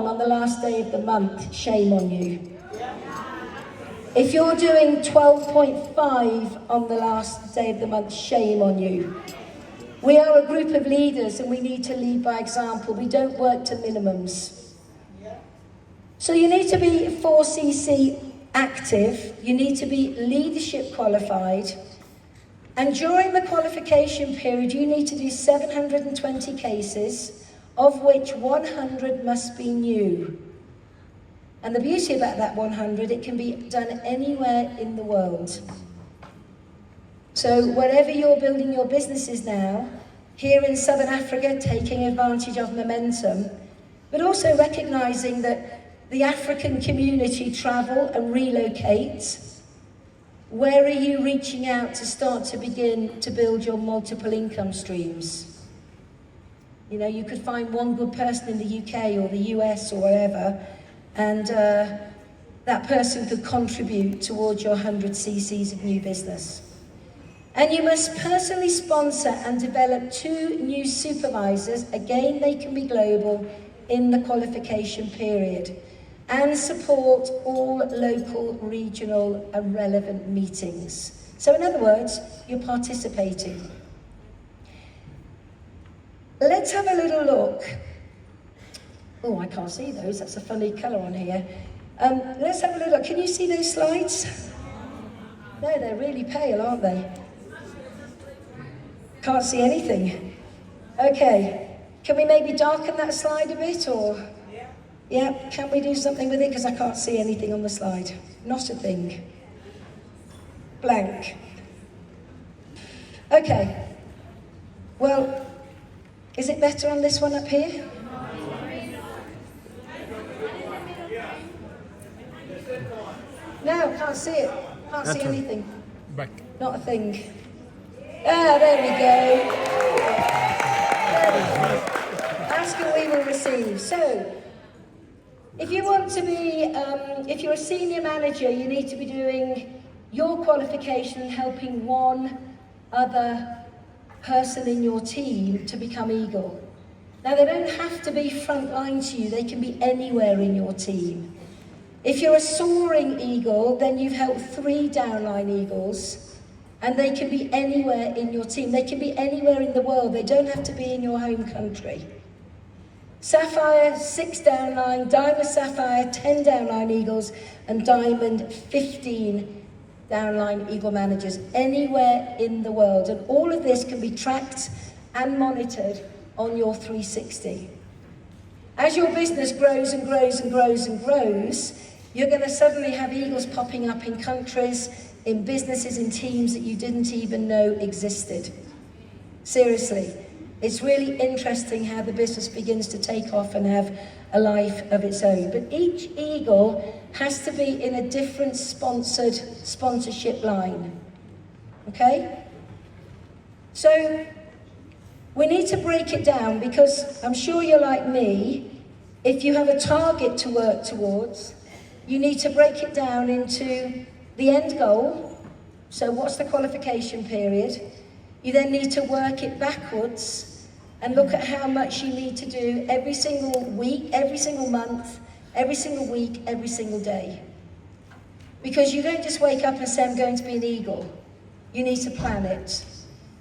on the last day of the month, shame on you. If you're doing 12.5 on the last day of the month, shame on you. We are a group of leaders and we need to lead by example. We don't work to minimums. So you need to be 4cc active, you need to be leadership qualified, and during the qualification period you need to do 720 cases, of which 100 must be new. And the beauty about that 100, it can be done anywhere in the world. So wherever you're building your businesses now, here in Southern Africa, taking advantage of momentum, but also recognising that the African community travel and relocate. Where are you reaching out to start to begin to build your multiple income streams? You know, you could find one good person in the UK or the US or wherever, and that person could contribute towards your 100 cc's of new business. And you must personally sponsor and develop 2 new supervisors, again they can be global, in the qualification period, and support all local, regional and relevant meetings. So in other words, you're participating. Let's have a little look. Oh, I can't see those, that's a funny colour on here. Let's have a little look. Can you see those slides? No, they're really pale, aren't they? Can't see anything. Okay, can we maybe darken that slide a bit, or? Yeah, can we do something with it? Because I can't see anything on the slide. Not a thing. Blank. Okay. Well, is it better on this one up here? No, can't see it. Can't see anything. Back. Not a thing. Ah, there we go. There we go. Ask and we will receive. So, if you want to be, if you're a senior manager, you need to be doing your qualification and helping one other person in your team to become Eagle. Now, they don't have to be frontline to you, they can be anywhere in your team. If you're a soaring Eagle, then you've helped 3 downline Eagles, and they can be anywhere in your team. They can be anywhere in the world, they don't have to be in your home country. Sapphire, 6 downline, Diamond Sapphire, 10 downline Eagles, and Diamond, 15 downline Eagle managers, anywhere in the world. And all of this can be tracked and monitored on your 360. As your business grows and grows and grows and grows, you're going to suddenly have Eagles popping up in countries, in businesses, in teams that you didn't even know existed. Seriously. It's really interesting how the business begins to take off and have a life of its own. But each Eagle has to be in a different sponsorship line. Okay? So, we need to break it down because I'm sure you're like me. If you have a target to work towards, you need to break it down into the end goal. So what's the qualification period? You then need to work it backwards and look at how much you need to do every single week, every single month, every single week, every single day. Because you don't just wake up and say, I'm going to be an Eagle. You need to plan it.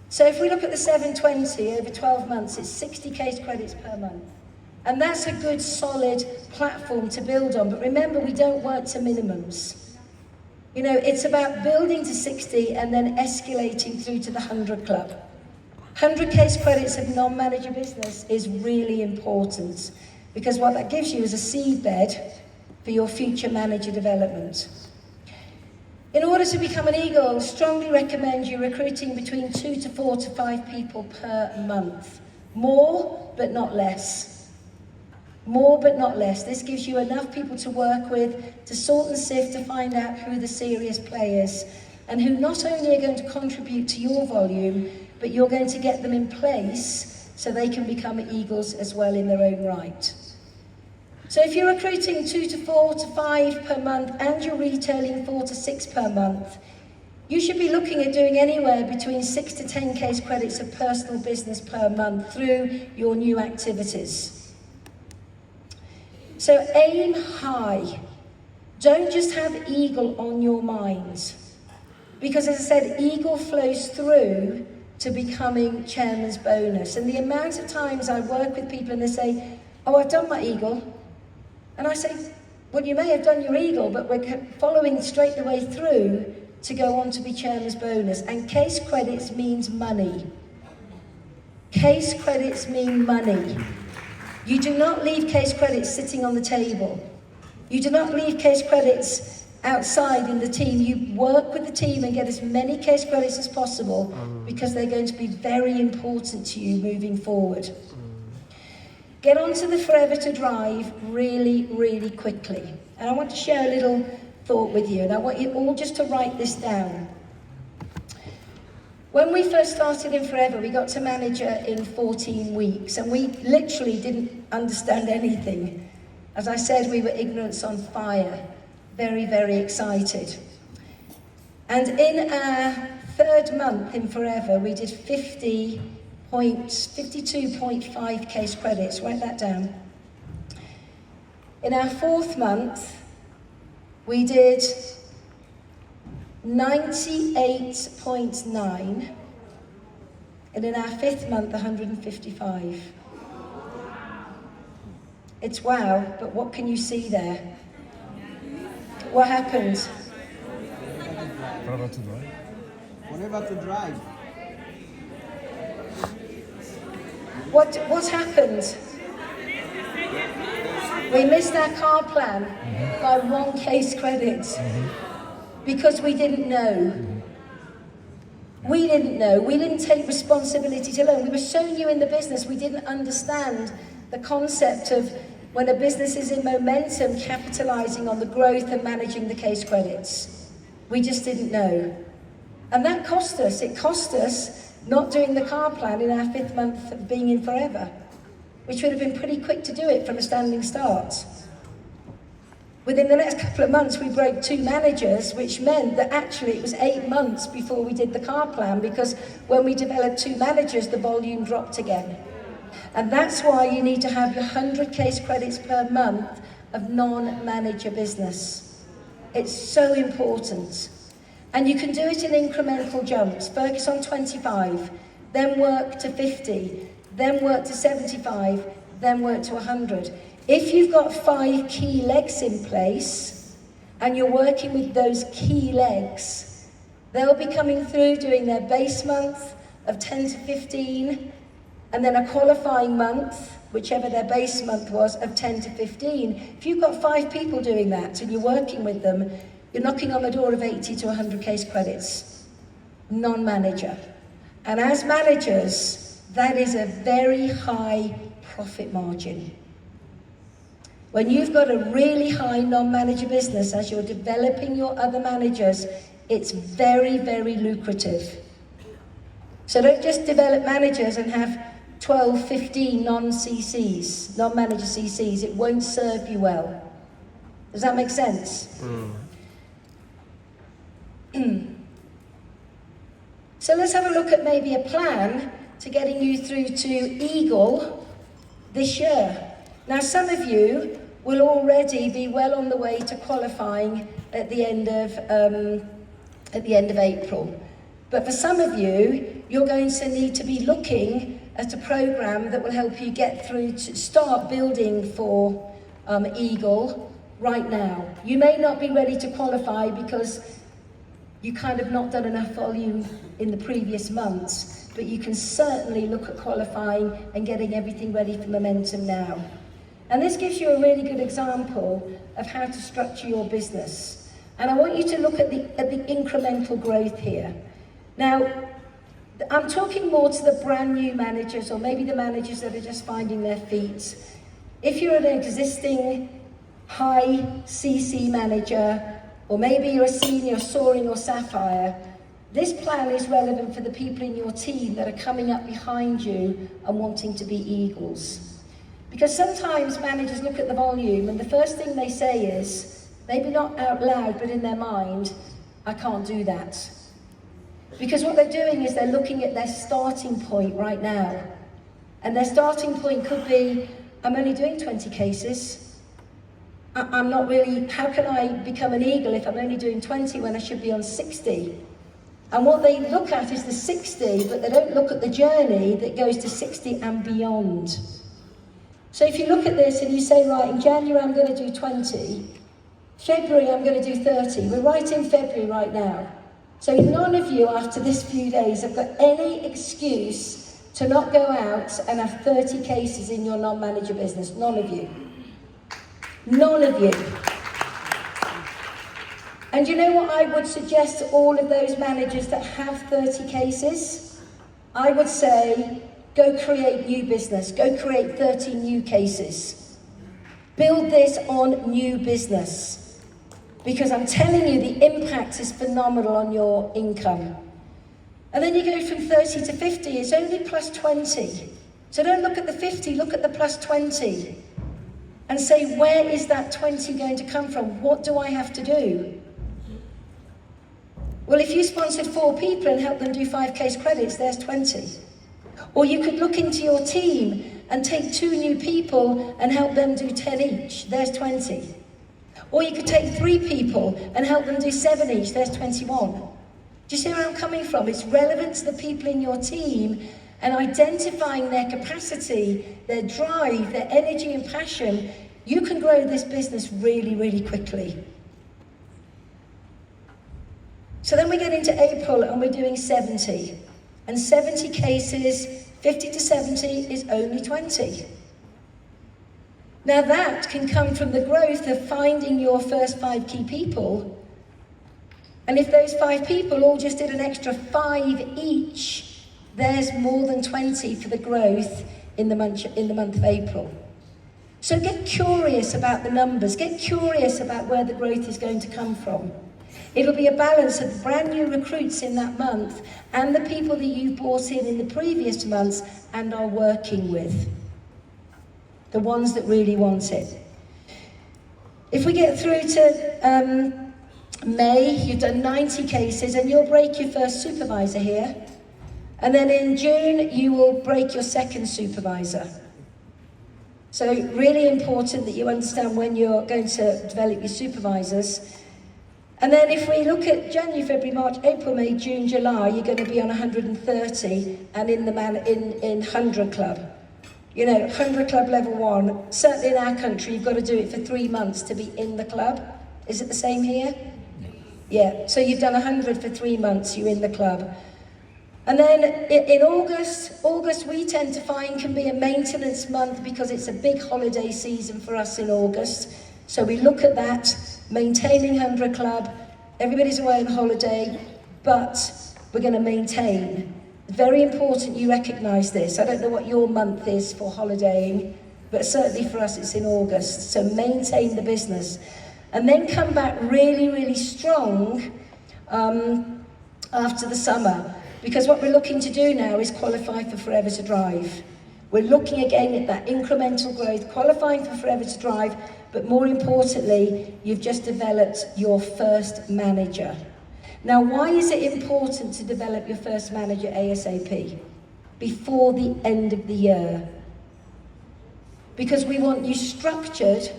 So if we look at the 720 over 12 months, it's 60 case credits per month. And that's a good, solid platform to build on. But remember, we don't work to minimums. You know, it's about building to 60 and then escalating through to the 100 club. 100 case credits of non-manager business is really important because what that gives you is a seed bed for your future manager development. In order to become an Eagle, strongly recommend you recruiting between 2 to 4 to 5 people per month. More, but not less. More, but not less. This gives you enough people to work with, to sort and sift, to find out who the serious players and who not only are going to contribute to your volume, but you're going to get them in place so they can become Eagles as well in their own right. So if you're recruiting 2 to 4 to 5 per month and you're retailing 4 to 6 per month, you should be looking at doing anywhere between 6 to 10 case credits of personal business per month through your new activities. So aim high. Don't just have Eagle on your mind. Because as I said, Eagle flows through to becoming chairman's bonus. And the amount of times I work with people and they say, oh, I've done my Eagle. And I say, well, you may have done your Eagle, but we're following straight the way through to go on to be chairman's bonus. And case credits means money. Case credits mean money. You do not leave case credits sitting on the table. You do not leave case credits outside in the team. You work with the team and get as many case credits as possible because they're going to be very important to you moving forward. Get onto the Forever to Drive really, really quickly. And I want to share a little thought with you, and I want you all just to write this down. When we first started in Forever, we got to manager in 14 weeks, and we literally didn't understand anything. As I said, we were ignorance on fire, very, very excited. And in our third month in Forever, we did 52.5 case credits, write that down. In our fourth month, we did 98.9, and in our fifth month, 155. It's wow, but what can you see there? What happened? What about the drive? What happened? We missed our car plan by 1 case credit because we didn't know. We didn't know. We didn't take responsibility to learn. We were so new in the business, we didn't understand the concept of when a business is in momentum, capitalizing on the growth and managing the case credits. We just didn't know. And that cost us. It cost us not doing the car plan in our fifth month of being in Forever, which would have been pretty quick to do it from a standing start. Within the next couple of months, we broke 2 managers, which meant that actually it was 8 months before we did the car plan, because when we developed 2 managers, the volume dropped again. And that's why you need to have your 100 case credits per month of non-manager business. It's so important. And you can do it in incremental jumps. Focus on 25, then work to 50, then work to 75, then work to 100. If you've got 5 key legs in place, and you're working with those key legs, they'll be coming through doing their base month of 10 to 15, and then a qualifying month, whichever their base month was, of 10 to 15. If you've got 5 people doing that, and you're working with them, you're knocking on the door of 80 to 100 case credits, non-manager. And as managers, that is a very high profit margin. When you've got a really high non-manager business, as you're developing your other managers, it's very, very lucrative. So don't just develop managers and have 12, 15 non-CCs, non-manager CCs. It won't serve you well. Does that make sense? So let's have a look at maybe a plan to getting you through to Eagle this year. Now, some of you will already be well on the way to qualifying at the end of April. But for some of you, you're going to need to be looking at a program that will help you get through to start building for Eagle right now. You may not be ready to qualify because you kind of not done enough volume in the previous months, but you can certainly look at qualifying and getting everything ready for momentum now. And this gives you a really good example of how to structure your business. And I want you to look at the incremental growth here. Now, I'm talking more to the brand new managers, or maybe the managers that are just finding their feet. If you're an existing high CC manager, or maybe you're a senior soaring or sapphire, this plan is relevant for the people in your team that are coming up behind you and wanting to be Eagles. Because sometimes managers look at the volume and the first thing they say is, maybe not out loud, but in their mind, I can't do that. Because what they're doing is they're looking at their starting point right now. And their starting point could be, I'm only doing 20 cases. I'm not really, how can I become an eagle if I'm only doing 20 when I should be on 60? And what they look at is the 60, but they don't look at the journey that goes to 60 and beyond. So if you look at this and you say, right, in January I'm going to do 20, February I'm going to do 30. We're right in February right now. So none of you after this few days have got any excuse to not go out and have 30 cases in your non-manager business. None of you. None of you. And you know what I would suggest to all of those managers that have 30 cases? I would say, go create new business. Go create 30 new cases. Build this on new business. Because I'm telling you, the impact is phenomenal on your income. And then you go from 30 to 50, it's only plus 20. So don't look at the 50, look at the plus 20. And say, where is that 20 going to come from? What do I have to do? Well, if you sponsored 4 people and helped them do 5 case credits, there's 20. Or you could look into your team and take 2 new people and help them do 10 each, there's 20. Or you could take 3 people and help them do 7 each, there's 21. Do you see where I'm coming from? It's relevant to the people in your team and identifying their capacity, their drive, their energy and passion. You can grow this business really, really quickly. So then we get into April and we're doing 70. And 70 cases, 50 to 70 is only 20. Now that can come from the growth of finding your first 5 key people. And if those 5 people all just did an extra 5 each, there's more than 20 for the growth in the month of April. So get curious about the numbers, get curious about where the growth is going to come from. It'll be a balance of brand new recruits in that month and the people that you've brought in the previous months and are working with. The ones that really want it. If we get through to May, you've done 90 cases and you'll break your first supervisor here. And then in June, you will break your second supervisor. So really important that you understand when you're going to develop your supervisors. And then if we look at January, February, March, April, May, June, July, you're going to be on 130 and in 100 Club. You know, 100 Club level 1, certainly in our country, you've got to do it for 3 months to be in the club. Is it the same here? Yeah, so you've done 100 for 3 months, you're in the club. And then in August we tend to find can be a maintenance month because it's a big holiday season for us in August. So we look at that, maintaining 100 Club, everybody's away on holiday, but we're going to maintain. Very important you recognise this. I don't know what your month is for holidaying, but certainly for us it's in August. So maintain the business. And then come back really, really strong after the summer. Because what we're looking to do now is qualify for Forever to Drive. We're looking again at that incremental growth, qualifying for Forever to Drive, but more importantly, you've just developed your first manager. Now, why is it important to develop your first manager ASAP? Before the end of the year. Because we want you structured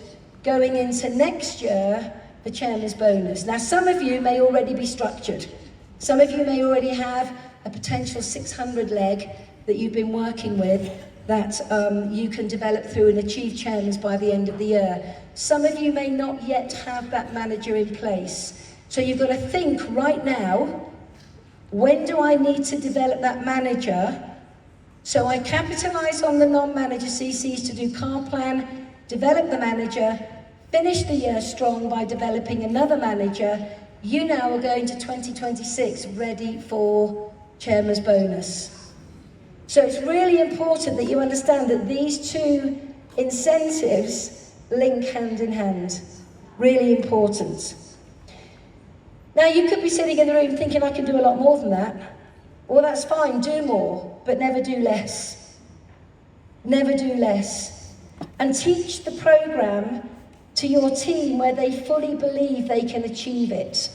going into next year for Chairman's Bonus. Now, some of you may already be structured. Some of you may already have a potential 600 leg that you've been working with that you can develop through and achieve Chairman's by the end of the year. Some of you may not yet have that manager in place. So you've got to think right now, when do I need to develop that manager? So I capitalise on the non-manager CCs to do car plan, develop the manager, finish the year strong by developing another manager. You now are going to 2026 ready for Chairman's Bonus. So it's really important that you understand that these 2 incentives link hand in hand. Really important. Now you could be sitting in the room thinking I can do a lot more than that. Well, that's fine, do more, but never do less. Never do less. And teach the programme to your team where they fully believe they can achieve it.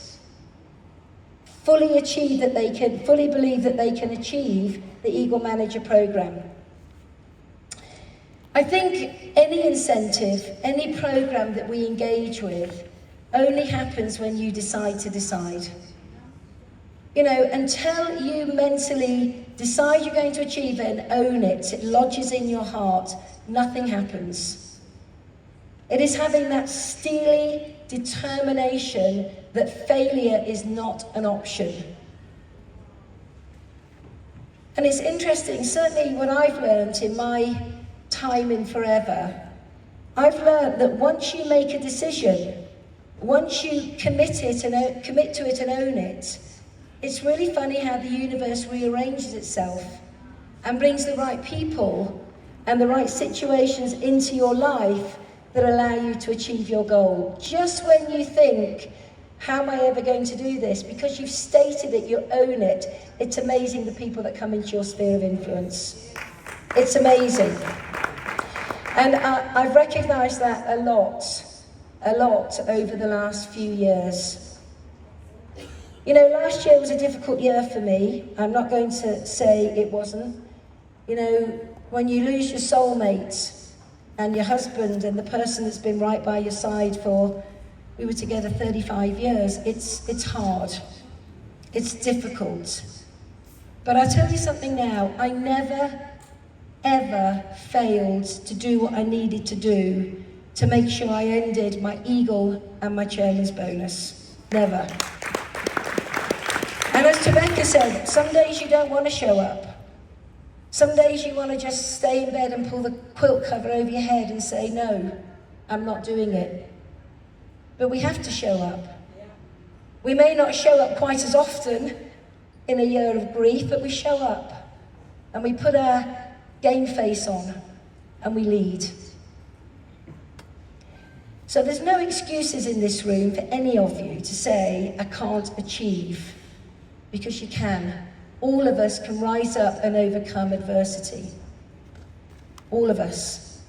Fully believe that they can achieve the Eagle Manager programme. I think any incentive, any program that we engage with only happens when you decide to decide. You know, until you mentally decide you're going to achieve it and own it, it lodges in your heart, nothing happens. It is having that steely determination that failure is not an option. And it's interesting, certainly what I've learned in my time in Forever, I've learned that once you make a decision, once you commit to it and own it, it's really funny how the universe rearranges itself and brings the right people and the right situations into your life that allow you to achieve your goal. Just when you think, how am I ever going to do this? Because you've stated it, you own it. It's amazing the people that come into your sphere of influence. It's amazing. And I've recognised that a lot over the last few years. You know, last year was a difficult year for me. I'm not going to say it wasn't. You know, when you lose your soulmate and your husband and the person that's been right by your side we were together 35 years, it's hard. It's difficult. But I'll tell you something now, I never, ever failed to do what I needed to do to make sure I ended my Eagle and my chairman's bonus. Never. And as Rebecca said, some days you don't want to show up. Some days you want to just stay in bed and pull the quilt cover over your head and say, no, I'm not doing it. But we have to show up. We may not show up quite as often in a year of grief, but we show up and we put our game face on and we lead. So there's no excuses in this room for any of you to say, I can't achieve, because you can. All of us can rise up and overcome adversity. All of us.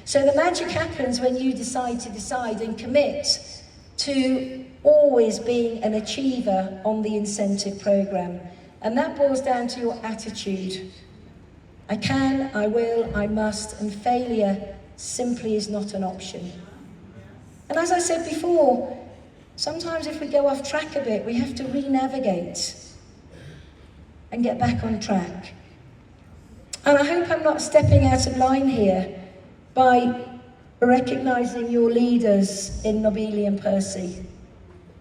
So the magic happens when you decide and commit to always being an achiever on the incentive program. And that boils down to your attitude. I can, I will, I must, and failure simply is not an option. And as I said before, sometimes if we go off track a bit, we have to re-navigate and get back on track. And I hope I'm not stepping out of line here by recognising your leaders in Nobili and Percy.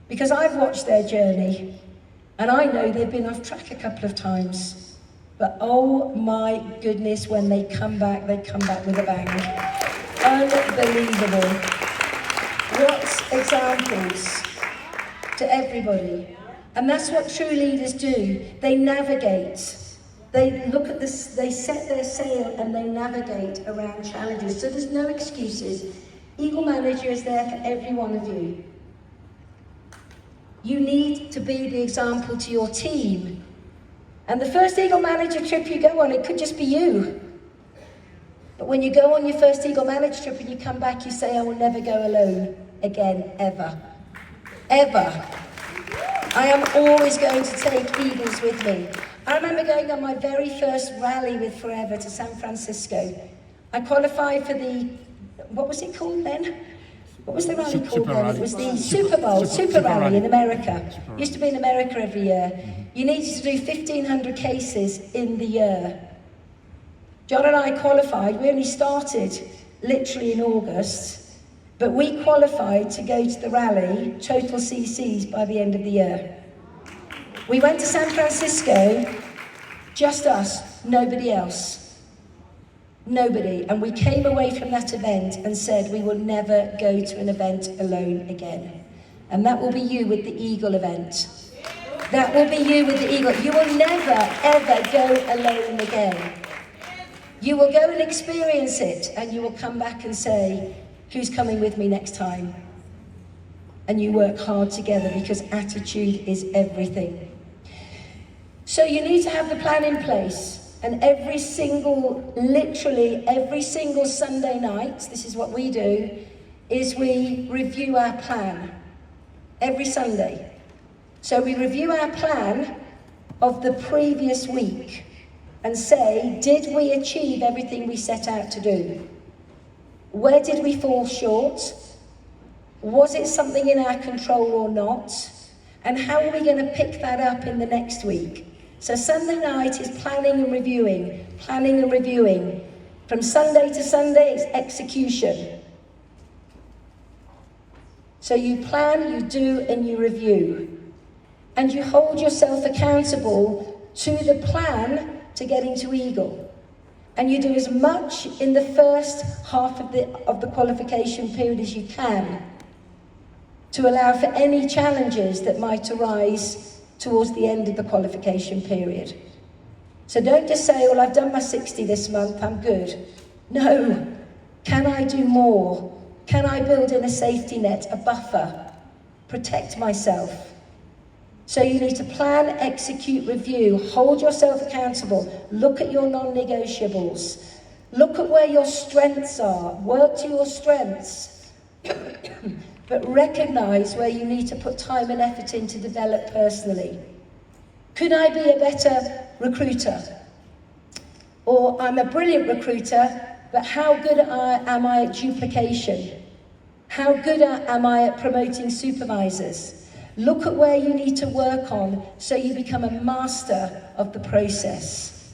Because I've watched their journey, and I know they've been off track a couple of times. But oh my goodness, when they come back with a bang. Unbelievable. What examples to everybody. And that's what true leaders do. They navigate. They look at this, they set their sail and they navigate around challenges. So there's no excuses. Eagle Manager is there for every one of you. You need to be the example to your team. And the first Eagle Manager trip you go on, it could just be you. But when you go on your first Eagle Manager trip and you come back, you say, I will never go alone again, ever. Ever. I am always going to take Eagles with me. I remember going on my very first rally with Forever to San Francisco. I qualified for the, what was it called then? What was the rally called then? It was the Super Bowl, Super Rally in America. Used to be in America every year. You needed to do 1,500 cases in the year. John and I qualified. We only started literally in August, but we qualified to go to the rally, total CCs, by the end of the year. We went to San Francisco, just us, nobody else. Nobody. And we came away from that event and said we will never go to an event alone again. And that will be you with the Eagle event. That will be you with the Eagle. You will never, ever go alone again. You will go and experience it, and you will come back and say, who's coming with me next time? And you work hard together, because attitude is everything. So you need to have the plan in place, and literally every single Sunday night, this is what we do, is we review our plan every Sunday. So we review our plan of the previous week and say, did we achieve everything we set out to do? Where did we fall short? Was it something in our control or not? And how are we going to pick that up in the next week? So Sunday night is planning and reviewing, planning and reviewing. From Sunday to Sunday, it's execution. So you plan, you do, and you review. And you hold yourself accountable to the plan to getting to Eagle. And you do as much in the first half of the qualification period as you can to allow for any challenges that might arise towards the end of the qualification period. So don't just say, well, I've done my 60 this month, I'm good. No. Can I do more? Can I build in a safety net, a buffer, protect myself? So you need to plan, execute, review, hold yourself accountable, look at your non-negotiables, look at where your strengths are, work to your strengths, but recognise where you need to put time and effort in to develop personally. Could I be a better recruiter? Or I'm a brilliant recruiter, but how good am I at duplication? How good am I at promoting supervisors? Look at where you need to work on so you become a master of the process.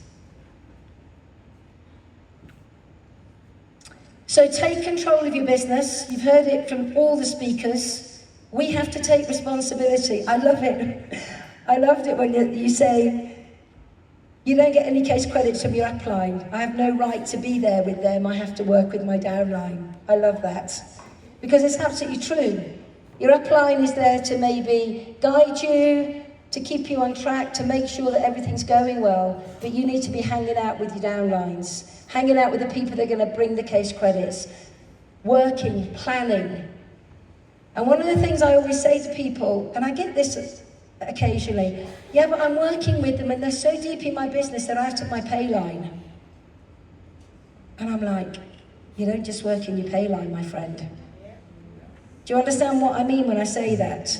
So take control of your business. You've heard it from all the speakers. We have to take responsibility. I love it. I loved it when you say, you don't get any case credits from your upline. I have no right to be there with them. I have to work with my downline. I love that. Because it's absolutely true. Your upline is there to maybe guide you, to keep you on track, to make sure that everything's going well. But you need to be hanging out with your downlines, hanging out with the people that are going to bring the case credits, working, planning. And one of the things I always say to people, and I get this occasionally, yeah, but I'm working with them and they're so deep in my business, they're out of my pay line. And I'm like, you don't just work in your pay line, my friend. Do you understand what I mean when I say that?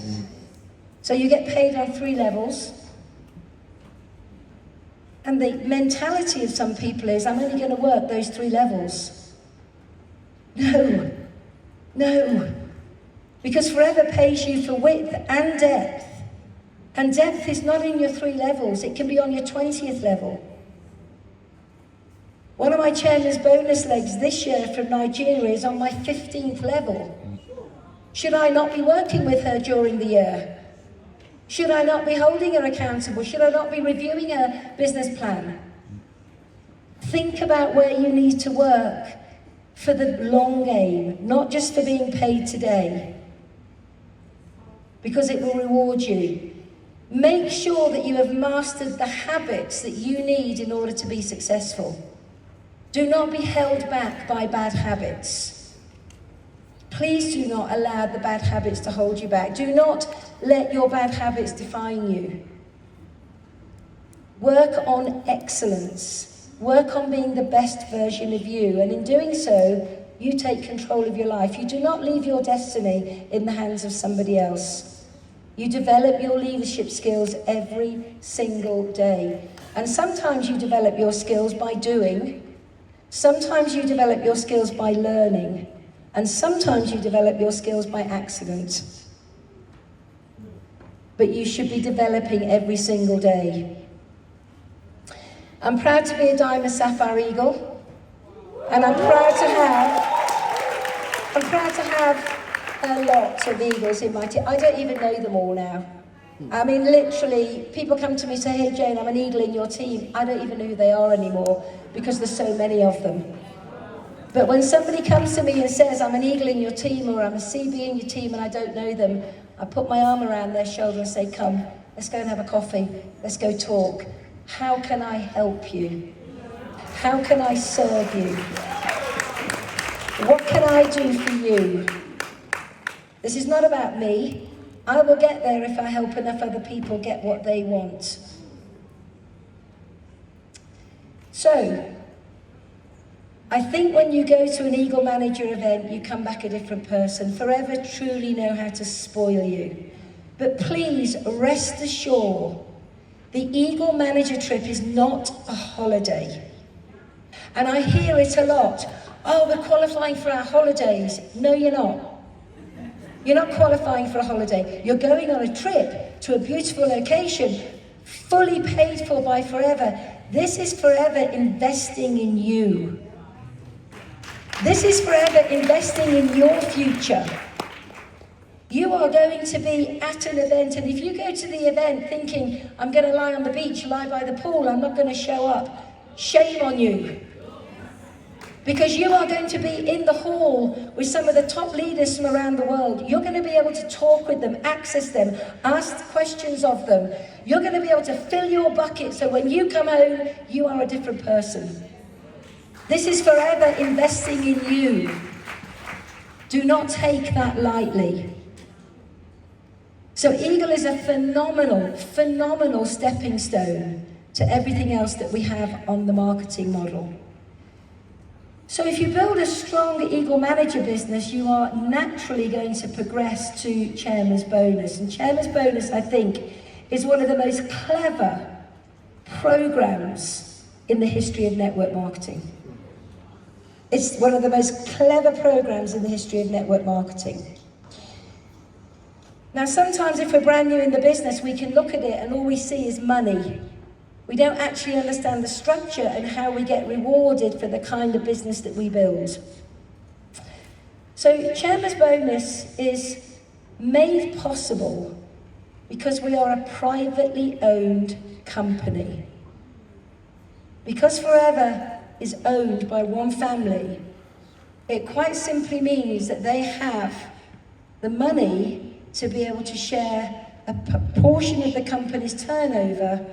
So you get paid on 3 levels. And the mentality of some people is, I'm only going to work those 3 levels. No. Because Forever pays you for width and depth. And depth is not in your 3 levels. It can be on your 20th level. One of my chairman's bonus legs this year from Nigeria is on my 15th level. Should I not be working with her during the year? Should I not be holding her accountable? Should I not be reviewing her business plan? Think about where you need to work for the long game, not just for being paid today, because it will reward you. Make sure that you have mastered the habits that you need in order to be successful. Do not be held back by bad habits. Please do not allow the bad habits to hold you back. Do not let your bad habits define you. Work on excellence. Work on being the best version of you. And in doing so, you take control of your life. You do not leave your destiny in the hands of somebody else. You develop your leadership skills every single day. And sometimes you develop your skills by doing. Sometimes you develop your skills by learning. And sometimes you develop your skills by accident. But you should be developing every single day. I'm proud to be a Diamond Sapphire Eagle. And I'm proud to have a lot of Eagles in my team. I don't even know them all now. I mean, literally, people come to me and say, hey Jayne, I'm an Eagle in your team. I don't even know who they are anymore because there's so many of them. But when somebody comes to me and says, I'm an Eagle in your team, or I'm a CB in your team and I don't know them, I put my arm around their shoulder and say, come, let's go and have a coffee. Let's go talk. How can I help you? How can I serve you? What can I do for you? This is not about me. I will get there if I help enough other people get what they want. So, I think when you go to an Eagle Manager event, you come back a different person. Forever truly know how to spoil you. But please rest assured, the Eagle Manager trip is not a holiday. And I hear it a lot. Oh, we're qualifying for our holidays. No, you're not. You're not qualifying for a holiday. You're going on a trip to a beautiful location, fully paid for by Forever. This is Forever investing in you. This is Forever investing in your future. You are going to be at an event, and if you go to the event thinking, I'm going to lie on the beach, lie by the pool, I'm not going to show up, shame on you. Because you are going to be in the hall with some of the top leaders from around the world. You're going to be able to talk with them, access them, ask questions of them. You're going to be able to fill your bucket so when you come home, you are a different person. This is Forever investing in you. Do not take that lightly. So Eagle is a phenomenal, phenomenal stepping stone to everything else that we have on the marketing model. So if you build a strong Eagle Manager business, you are naturally going to progress to Chairman's Bonus. And Chairman's Bonus, I think, is one of the most clever programs in the history of network marketing. It's one of the most clever programs in the history of network marketing. Now, sometimes if we're brand new in the business, we can look at it and all we see is money. We don't actually understand the structure and how we get rewarded for the kind of business that we build. So Chairman's Bonus is made possible because we are a privately owned company. Because Forever is owned by one family, it quite simply means that they have the money to be able to share a portion of the company's turnover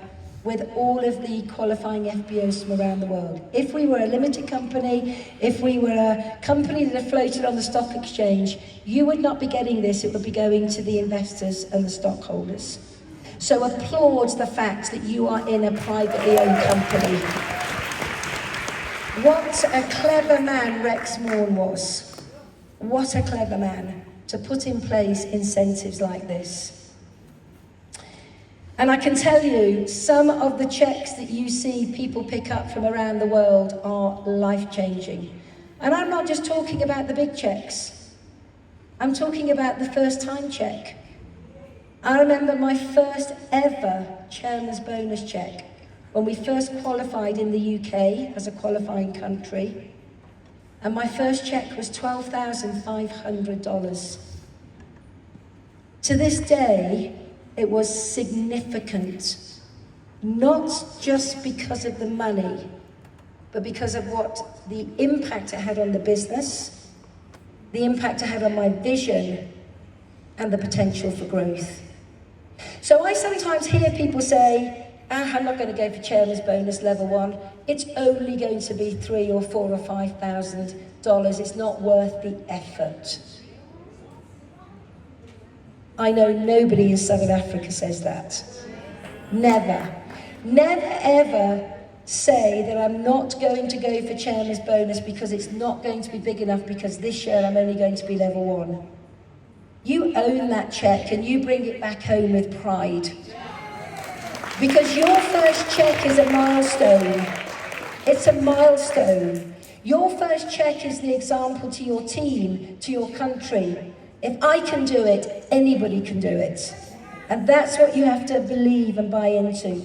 with all of the qualifying FBOs from around the world. If we were a limited company, if we were a company that had floated on the stock exchange, you would not be getting this, it would be going to the investors and the stockholders. So applaud the fact that you are in a privately owned company. What a clever man Rex Morn was. What a clever man to put in place incentives like this. And I can tell you, some of the checks that you see people pick up from around the world are life-changing. And I'm not just talking about the big checks. I'm talking about the first-time check. I remember my first ever Chairman's Bonus check when we first qualified in the UK as a qualifying country. And my first check was $12,500. To this day, it was significant, not just because of the money, but because of what the impact it had on the business, the impact it had on my vision, and the potential for growth. So I sometimes hear people say, I'm not going to go for Chairman's Bonus level 1. It's only going to be $3,000 or $4,000 or $5,000. It's not worth the effort. I know nobody in Southern Africa says that. Never. Never ever say that I'm not going to go for Chairman's Bonus because it's not going to be big enough because this year I'm only going to be level 1. You own that check and you bring it back home with pride. Because your first check is a milestone. It's a milestone. Your first check is the example to your team, to your country. If I can do it, anybody can do it. And that's what you have to believe and buy into.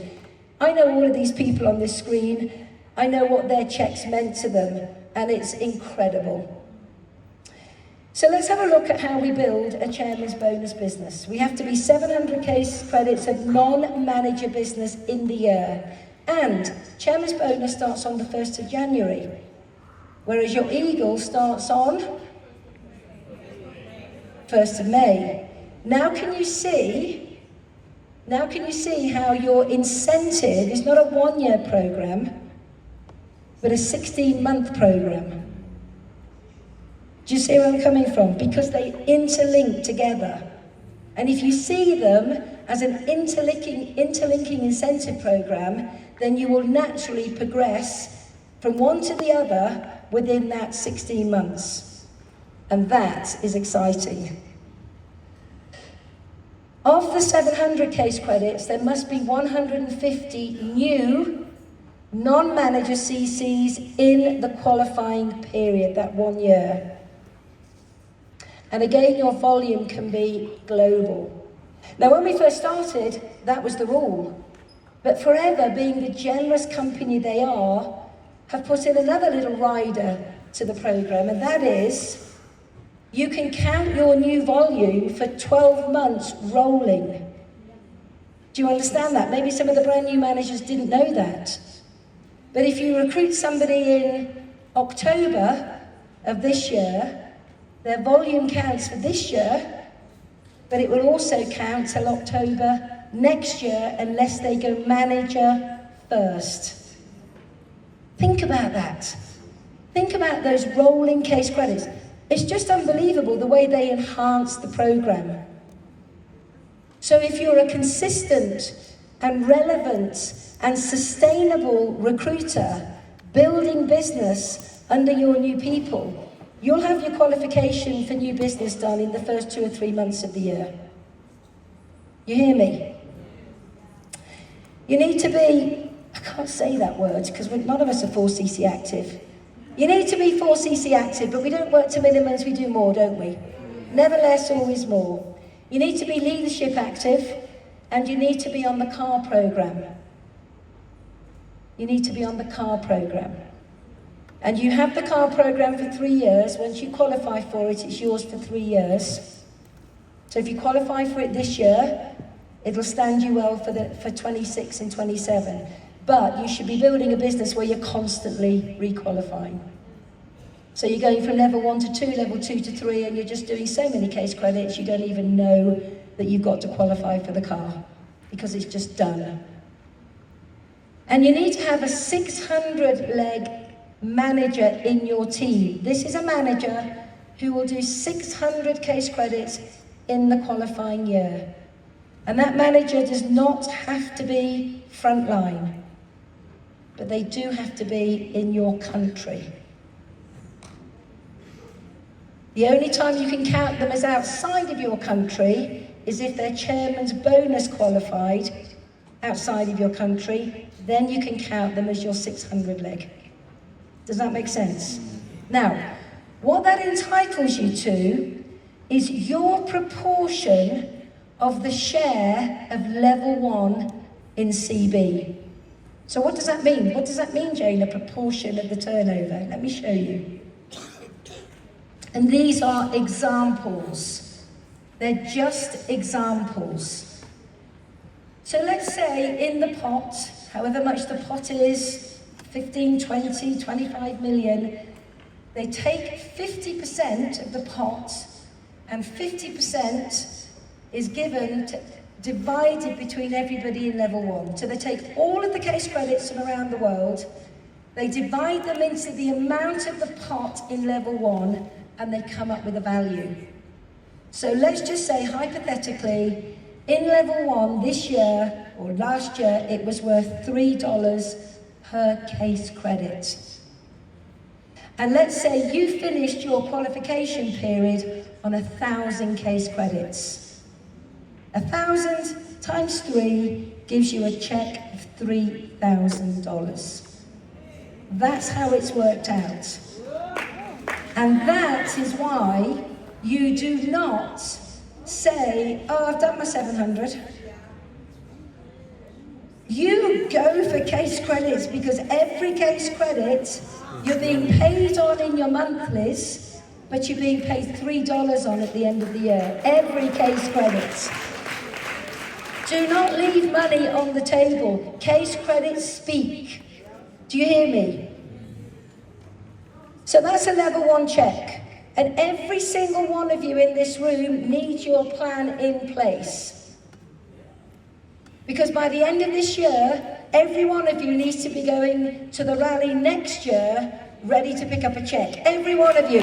I know all of these people on this screen. I know what their checks meant to them, and it's incredible. So let's have a look at how we build a Chairman's Bonus business. We have to be 700 case credits of non-manager business in the year. And Chairman's Bonus starts on the 1st of January, whereas your Eagle starts on 1st of May. Now can you see how your incentive is not a 1-year program, but a 16-month program? Do you see where I'm coming from? Because they interlink together. And if you see them as an interlinking incentive program, then you will naturally progress from one to the other within that 16 months. And that is exciting. Of the 700 case credits, there must be 150 new non-manager CCs in the qualifying period, that 1 year. And again, your volume can be global. Now, when we first started, that was the rule. But Forever, being the generous company they are, have put in another little rider to the program, and that is, you can count your new volume for 12 months rolling. Do you understand that? Maybe some of the brand new managers didn't know that. But if you recruit somebody in October of this year, their volume counts for this year, but it will also count till October next year unless they go manager first. Think about that. Think about those rolling case credits. It's just unbelievable the way they enhance the program. So if you're a consistent and relevant and sustainable recruiter building business under your new people, you'll have your qualification for new business done in the first 2 or 3 months of the year. You hear me? You need to be, I can't say that word because none of us are 4cc active. You need to be 4cc active, but we don't work to minimums, we do more, don't we? Never less, always more. You need to be leadership active, and you need to be on the CAR program. You need to be on the CAR program. And you have the CAR program for 3 years. Once you qualify for it, it's yours for 3 years. So if you qualify for it this year, it'll stand you well for 26 and 27. But you should be building a business where you're constantly requalifying. So you're going from level 1 to 2, level 2 to 3, and you're just doing so many case credits, you don't even know that you've got to qualify for the CAR, because it's just done. And you need to have a 600-leg manager in your team. This is a manager who will do 600 case credits in the qualifying year. And that manager does not have to be frontline, but they do have to be in your country. The only time you can count them as outside of your country is if their chairman's bonus qualified outside of your country, then you can count them as your 600 leg. Does that make sense? Now, what that entitles you to is your proportion of the share of level 1 in CB. So what does that mean? What does that mean, Jayne, a proportion of the turnover? Let me show you. And these are examples. They're just examples. So let's say in the pot, however much the pot is, 15, 20, 25 million, they take 50% of the pot and 50% is divided between everybody in level 1. So they take all of the case credits from around the world, they divide them into the amount of the pot in level 1, and they come up with a value. So let's just say, hypothetically, in level 1 this year, or last year, it was worth $3 per case credit. And let's say you finished your qualification period on 1,000 case credits. 1,000 times 3 gives you a check of $3,000. That's how it's worked out. And that is why you do not say, oh, I've done my 700. You go for case credits, because every case credit you're being paid on in your monthlies, but you're being paid $3 on at the end of the year. Every case credit. Do not leave money on the table. Case credits speak. Do you hear me? So that's a level 1 check. And every single one of you in this room needs your plan in place. Because by the end of this year, every one of you needs to be going to the rally next year ready to pick up a check. Every one of you.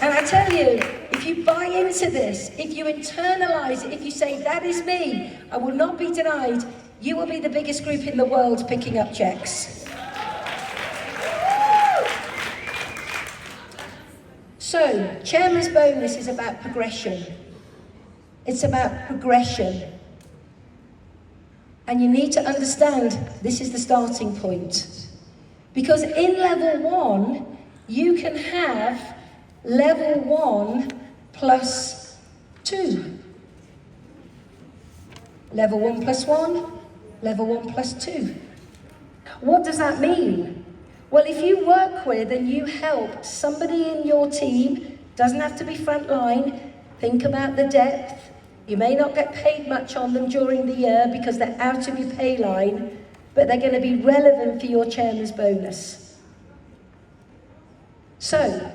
And I tell you, if you buy into this, if you internalize it, if you say, that is me, I will not be denied, you will be the biggest group in the world picking up checks. So, chairman's bonus is about progression. It's about progression. And you need to understand this is the starting point. Because in level 1, you can have level 1 plus 2. Level 1 plus 1, level 1 plus 2. What does that mean? Well, if you work with and you help somebody in your team, doesn't have to be frontline, think about the depth. You may not get paid much on them during the year because they're out of your pay line, but they're going to be relevant for your chairman's bonus. So,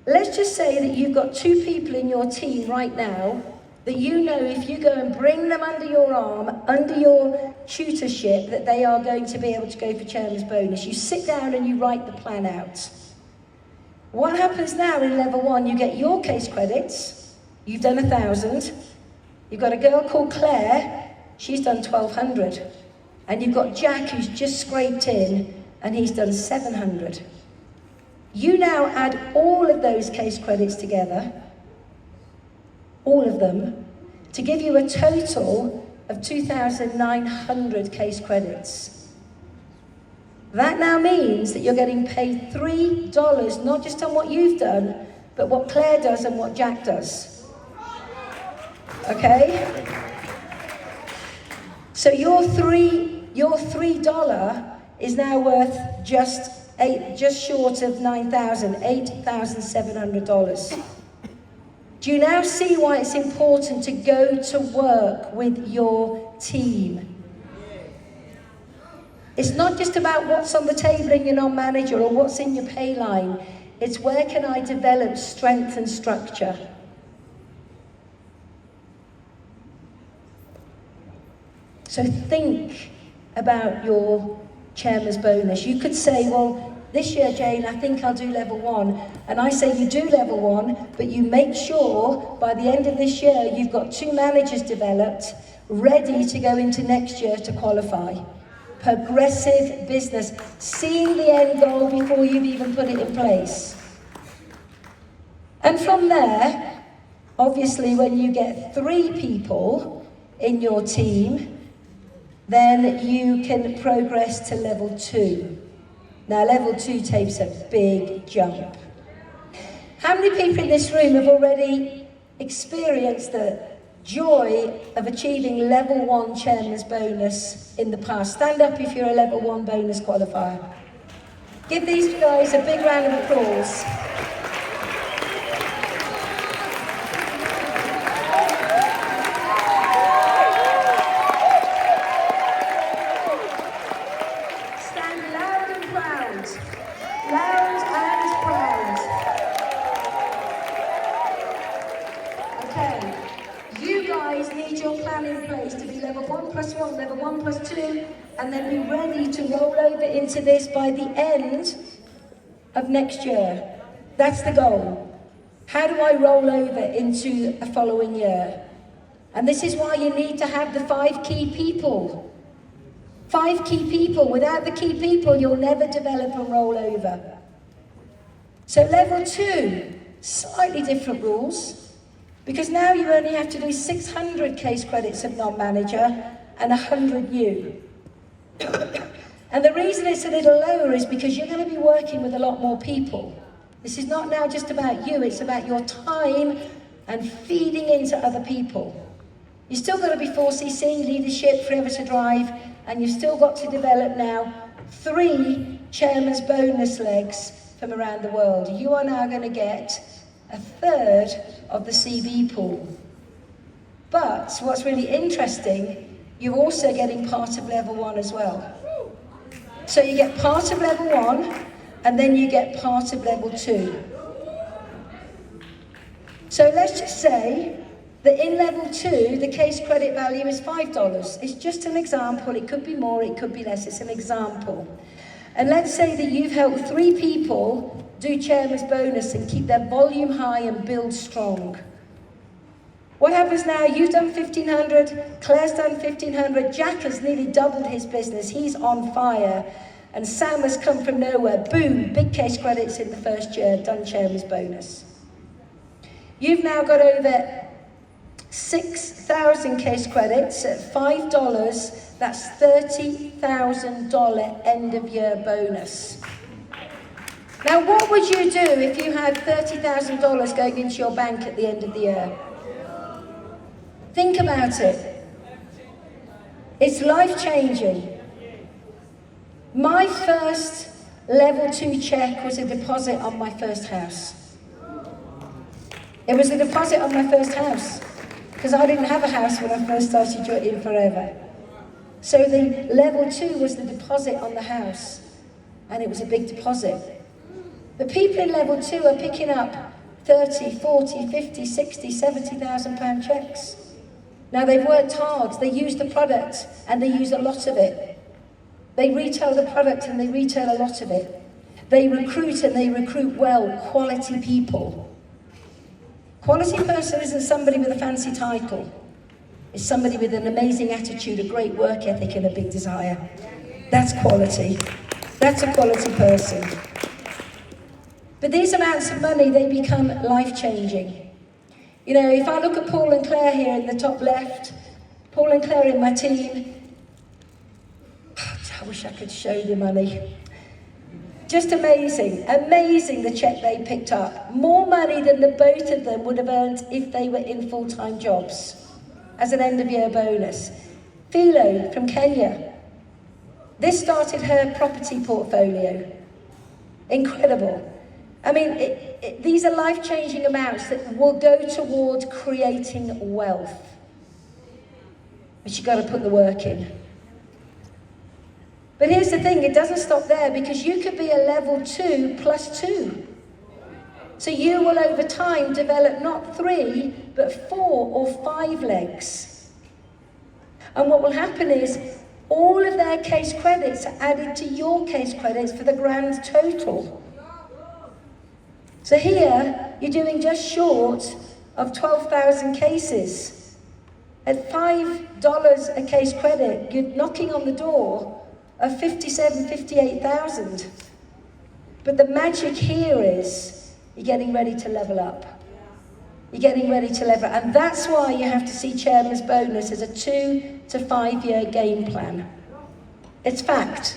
let's just say that you've got 2 people in your team right now that you know if you go and bring them under your arm, under your tutorship, that they are going to be able to go for chairman's bonus. You sit down and you write the plan out. What happens now in level 1, you get your case credits, you've done 1,000. You've got a girl called Claire, she's done 1,200. And you've got Jack who's just scraped in and he's done 700. You now add all of those case credits together, all of them, to give you a total of 2,900 case credits. That now means that you're getting paid $3, not just on what you've done, but what Claire does and what Jack does. Okay? So your $3 is now worth just short of $8,700. Do you now see why it's important to go to work with your team? It's not just about what's on the table in your non-manager or what's in your pay line. It's where can I develop strength and structure? So think about your chairman's bonus. You could say, well, this year, Jayne, I think I'll do level 1. And I say you do level 1, but you make sure by the end of this year, you've got 2 managers developed, ready to go into next year to qualify. Progressive business, seeing the end goal before you've even put it in place. And from there, obviously, when you get 3 people in your team, then you can progress to level 2. Now, level 2 takes a big jump. How many people in this room have already experienced the joy of achieving level 1 chairman's bonus in the past? Stand up if you're a level 1 bonus qualifier. Give these guys a big round of applause. Level 1 plus 2, and then be ready to roll over into this by the end of next year. That's the goal. How do I roll over into a following year? And this is why you need to have the 5 key people. 5 key people. Without the key people, you'll never develop and roll over. So level 2, slightly different rules, because now you only have to do 600 case credits of non-manager and 100 new. And the reason it's a little lower is because you're going to be working with a lot more people. This is not now just about you, it's about your time and feeding into other people. You've still got to be 4cc, leadership, forever to drive, and you've still got to develop now 3 chairman's bonus legs from around the world. You are now going to get 1/3 of the CB pool. But what's really interesting, you're also getting part of level 1 as well. So you get part of level 1, and then you get part of level 2. So let's just say that in level 2, the case credit value is $5. It's just an example. It could be more, it could be less. It's an example. And let's say that you've helped 3 people do chairman's bonus and keep their volume high and build strong. What happens now? You've done 1,500, Claire's done 1,500, Jack has nearly doubled his business, he's on fire, and Sam has come from nowhere, boom, big case credits in the first year, done chairman's bonus. You've now got over 6,000 case credits at $5, that's $30,000 end of year bonus. Now what would you do if you had $30,000 going into your bank at the end of the year? Think about it. It's life-changing. My first level 2 check was a deposit on my first house. It was a deposit on my first house, because I didn't have a house when I first started in Forever. So the level 2 was the deposit on the house, and it was a big deposit. But people in level 2 are picking up 30, 40, 50, 60, 70,000 pound checks. Now they've worked hard, they use the product and they use a lot of it. They retail the product and they retail a lot of it. They recruit and they recruit well, quality people. Quality person isn't somebody with a fancy title. It's somebody with an amazing attitude, a great work ethic and a big desire. That's quality. That's a quality person. But these amounts of money, they become life-changing. You know, if I look at Paul and Claire here in the top left, Paul and Claire in my team, I wish I could show the money. Just amazing, amazing the check they picked up. More money than the both of them would have earned if they were in full-time jobs as an end-of-year bonus. Philo from Kenya, this started her property portfolio. Incredible. I mean, these are life-changing amounts that will go toward creating wealth. But you've got to put the work in. But here's the thing, it doesn't stop there, because you could be a level 2 plus 2. So you will over time develop not 3, but 4 or 5 legs. And what will happen is all of their case credits are added to your case credits for the grand total. So here, you're doing just short of 12,000 cases. At $5 a case credit, you're knocking on the door of 58,000. But the magic here is you're getting ready to level up. You're getting ready to level up. And that's why you have to see Chairman's bonus as a 2 to 5 year game plan. It's fact.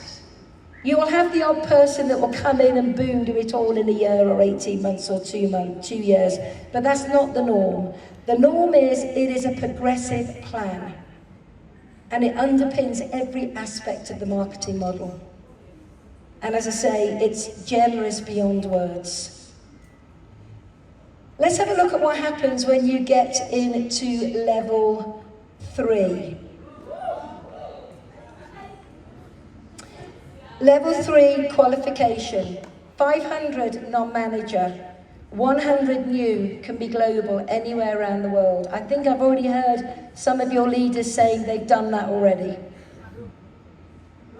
You will have the odd person that will come in and boom, do it all in a year or 18 months or 2 years. But that's not the norm. The norm is it is a progressive plan. And it underpins every aspect of the marketing model. And as I say, it's generous beyond words. Let's have a look at what happens when you get into level 3. Level 3 qualification, 500 non-manager, 100 new, can be global anywhere around the world. I think I've already heard some of your leaders saying they've done that already.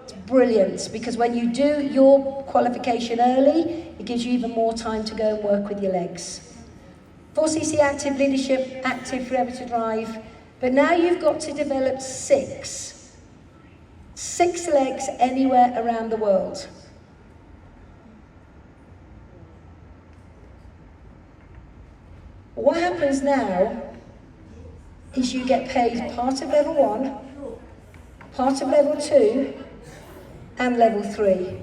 It's brilliant, because when you do your qualification early, it gives you even more time to go and work with your legs. 4cc active leadership, active forever to drive, but now you've got to develop 6 legs anywhere around the world. What happens now is you get paid part of level 1, part of level 2, and level 3.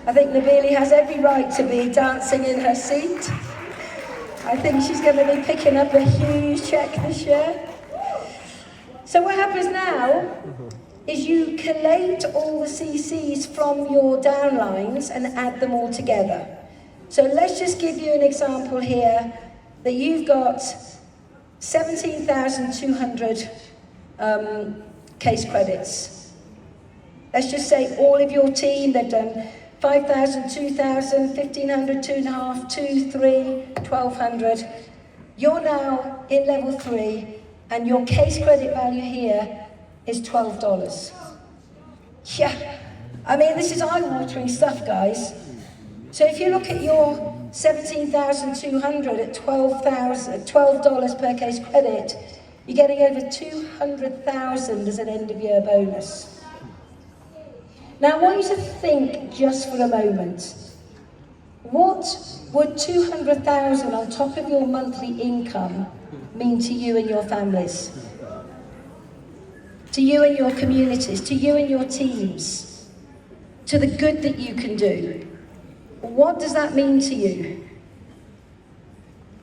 I think Nabili has every right to be dancing in her seat. I think she's going to be picking up a huge check this year. So what happens now is you collate all the CCs from your downlines and add them all together. So let's just give you an example here that you've got 17,200 case credits. Let's just say all of your team, they've done 5,000, 2,000, 1,500, 2.5, 2, 3, 1,200. You're now in level 3 and your case credit value here is $12. Yeah, I mean, this is eye-watering stuff, guys. So if you look at your 17,200 at $12 per case credit, you're getting over 200,000 as an end-of-year bonus. Now, I want you to think just for a moment. What would 200,000 on top of your monthly income mean to you and your families? To you and your communities, to you and your teams, to the good that you can do? What does that mean to you?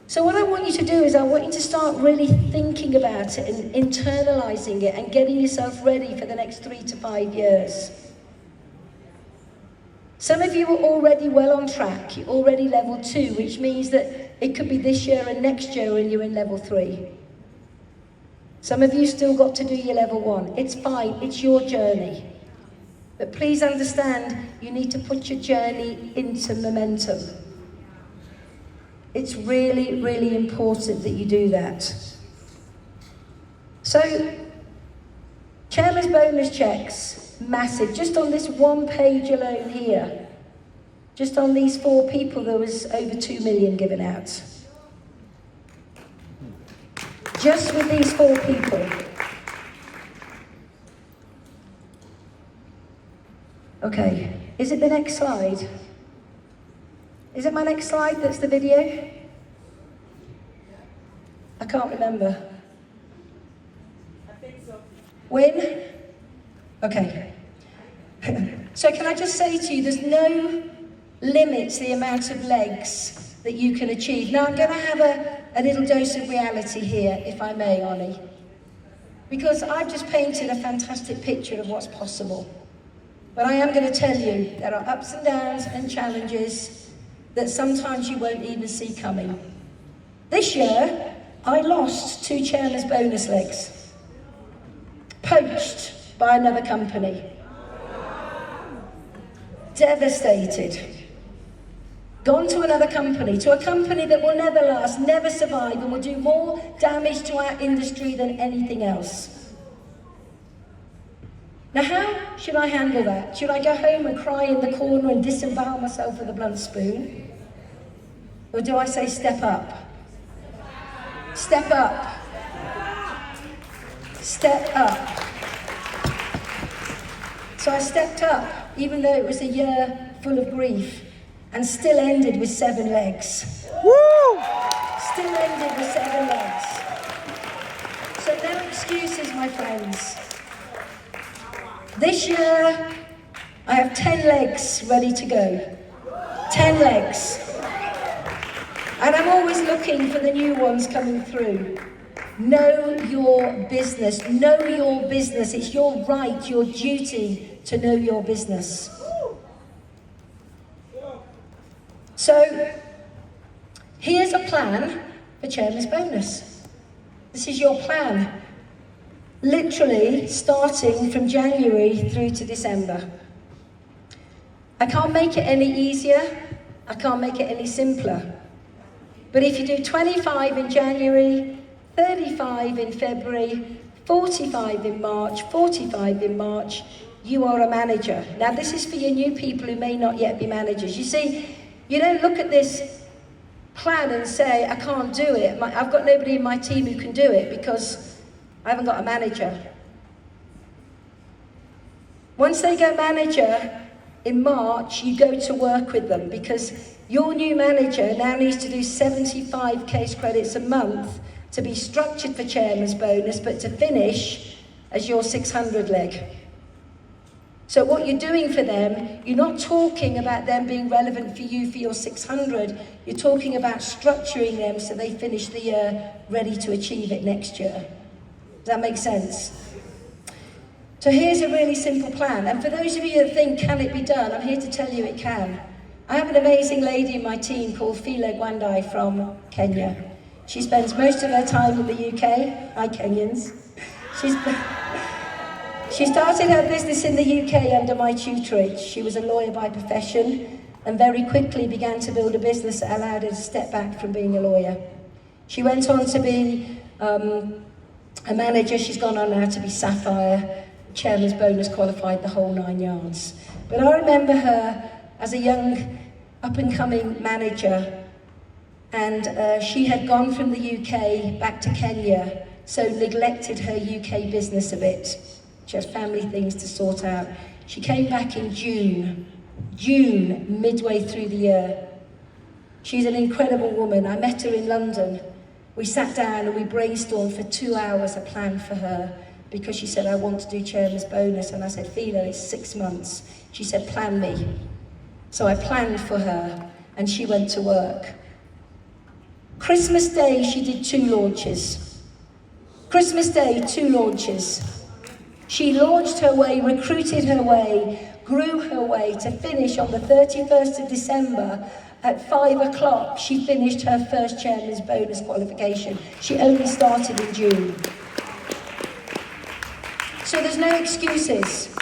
So what I want you to do is I want you to start really thinking about it and internalizing it and getting yourself ready for the next 3 to 5 years. Some of you are already well on track. You're already level 2, which means that it could be this year and next year when you're in level 3. Some of you still got to do your level 1. It's fine, it's your journey. But please understand, you need to put your journey into momentum. It's really, really important that you do that. So, chairman's bonus checks, massive. Just on this one page alone here, just on these 4 people, there was over 2 million given out. Just with these 4 people. Okay, is it the next slide? Is it my next slide that's the video? I can't remember. I think so. When? Okay. So can I just say to you, there's no limit to the amount of legs that you can achieve. Now I'm going to have a little dose of reality here, if I may, Ollie. Because I've just painted a fantastic picture of what's possible. But I am going to tell you, there are ups and downs and challenges that sometimes you won't even see coming. This year, I lost 2 chairman's bonus legs. Poached by another company. Devastated. Gone to another company, to a company that will never last, never survive, and will do more damage to our industry than anything else. Now, how should I handle that? Should I go home and cry in the corner and disembowel myself with a blunt spoon? Or do I say, step up? Step up. Step up. So I stepped up, even though it was a year full of grief, and still ended with 7 legs. Woo! Still ended with 7 legs. So no excuses, my friends. This year, I have 10 legs ready to go. 10 legs. And I'm always looking for the new ones coming through. Know your business. Know your business. It's your right, your duty to know your business. So, here's a plan for Chairman's Bonus. This is your plan. Literally starting from January through to December. I can't make it any easier. I can't make it any simpler. But if you do 25 in January, 35 in February, 45 in March, 45 in March, you are a manager. Now this is for your new people who may not yet be managers. You see, you don't look at this plan and say, I can't do it. I've got nobody in my team who can do it because I haven't got a manager. Once they go manager, in March, you go to work with them because your new manager now needs to do 75 case credits a month to be structured for Chairman's Bonus, but to finish as your 600 leg. So what you're doing for them, you're not talking about them being relevant for you for your 600, you're talking about structuring them so they finish the year ready to achieve it next year. Does that make sense? So here's a really simple plan. And for those of you that think, can it be done? I'm here to tell you it can. I have an amazing lady in my team called Philo Gwandai from Kenya. She spends most of her time in the UK. Hi, Kenyans. She started her business in the UK under my tutorage. She was a lawyer by profession and very quickly began to build a business that allowed her to step back from being a lawyer. She went on to be a manager. She's gone on now to be Sapphire, Chairman's Bonus qualified, the whole 9 yards. But I remember her as a young up-and-coming manager, and she had gone from the UK back to Kenya, so neglected her UK business a bit. She had family things to sort out. She came back in June, midway through the year, She's an incredible woman. I met her in London. We sat down and we brainstormed for 2 hours a plan for her because she said, I want to do chairman's bonus. And I said, Phila, it's 6 months. She said, plan me. So I planned for her and she went to work. Christmas Day, she did 2 launches. Christmas Day, 2 launches. She launched her way, recruited her way, grew her way to finish on the 31st of December at 5 o'clock. She finished her first chairman's bonus qualification. She only started in June. So there's no excuses.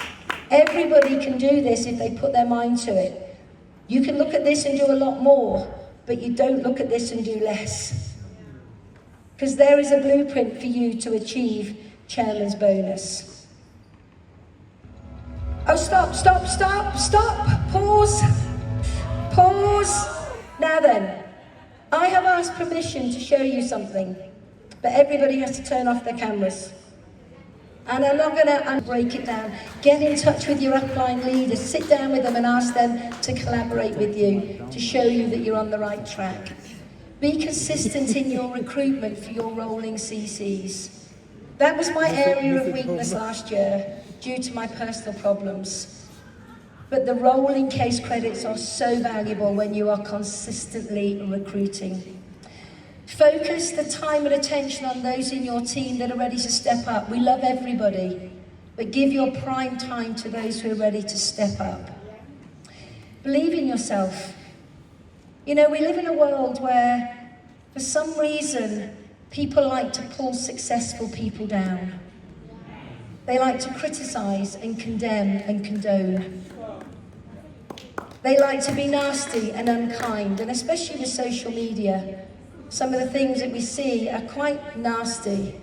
Everybody can do this if they put their mind to it. You can look at this and do a lot more, but you don't look at this and do less. Because there is a blueprint for you to achieve chairman's bonus. Oh, stop. Pause. Now then, I have asked permission to show you something, but everybody has to turn off their cameras. And I'm not going to break it down. Get in touch with your upline leaders, sit down with them and ask them to collaborate with you, to show you that you're on the right track. Be consistent in your recruitment for your rolling CCs. That was my area of weakness last year, due to my personal problems. But the rolling case credits are so valuable when you are consistently recruiting. Focus the time and attention on those in your team that are ready to step up. We love everybody, but give your prime time to those who are ready to step up. Believe in yourself. You know, we live in a world where, for some reason, people like to pull successful people down. They like to criticize and condemn and condone. They like to be nasty and unkind, and especially with social media, some of the things that we see are quite nasty.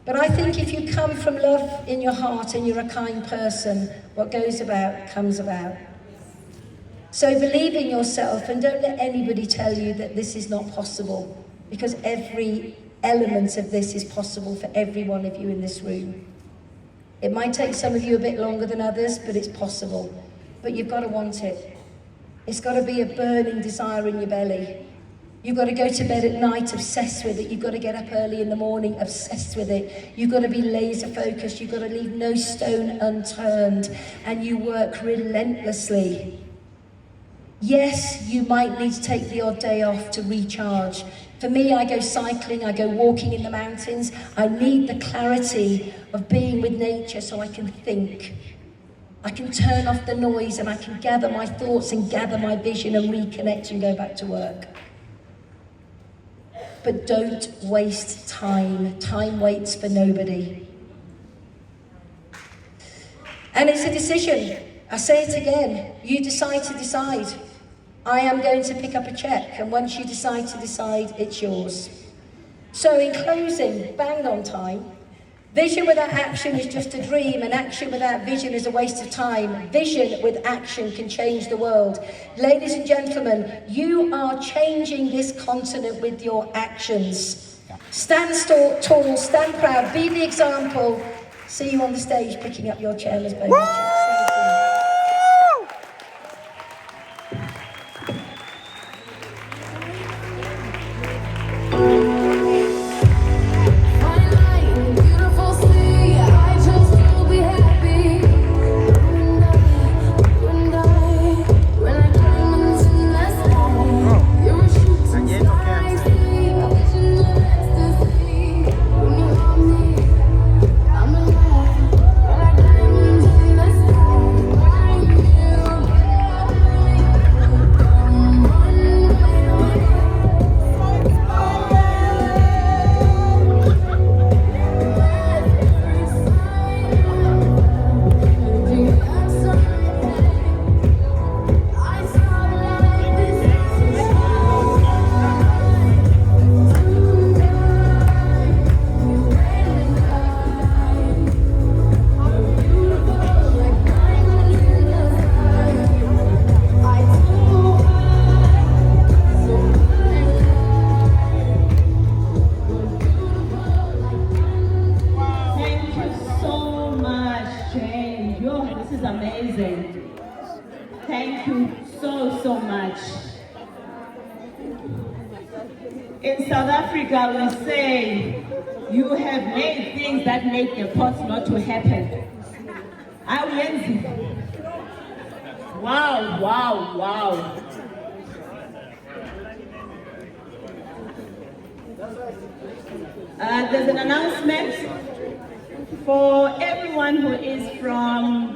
But I think if you come from love in your heart and you're a kind person, what goes about comes about. So believe in yourself and don't let anybody tell you that this is not possible, because every element of this is possible for every one of you in this room. It might take some of you a bit longer than others, but it's possible. But you've got to want it. It's got to be a burning desire in your belly. You've got to go to bed at night obsessed with it. You've got to get up early in the morning obsessed with it. You've got to be laser focused. You've got to leave no stone unturned. And you work relentlessly. Yes, you might need to take the odd day off to recharge. For me, I go cycling, I go walking in the mountains. I need the clarity of being with nature so I can think. I can turn off the noise and I can gather my thoughts and gather my vision and reconnect and go back to work. But don't waste time. Time waits for nobody. And it's a decision. I say it again. You decide to decide. I am going to pick up a check, and once you decide to decide, it's yours. So in closing, bang on time. Vision without action is just a dream, and action without vision is a waste of time. Vision with action can change the world. Ladies and gentlemen, you are changing this continent with your actions. Stand tall, stand proud, be the example. See you on the stage picking up your chairman's bonus checks. I'm alive, like diamonds in the sky. In South Africa, we say, you have made things that make the pots not to happen. Awenzi. Wow, wow, wow. There's an announcement for everyone who is from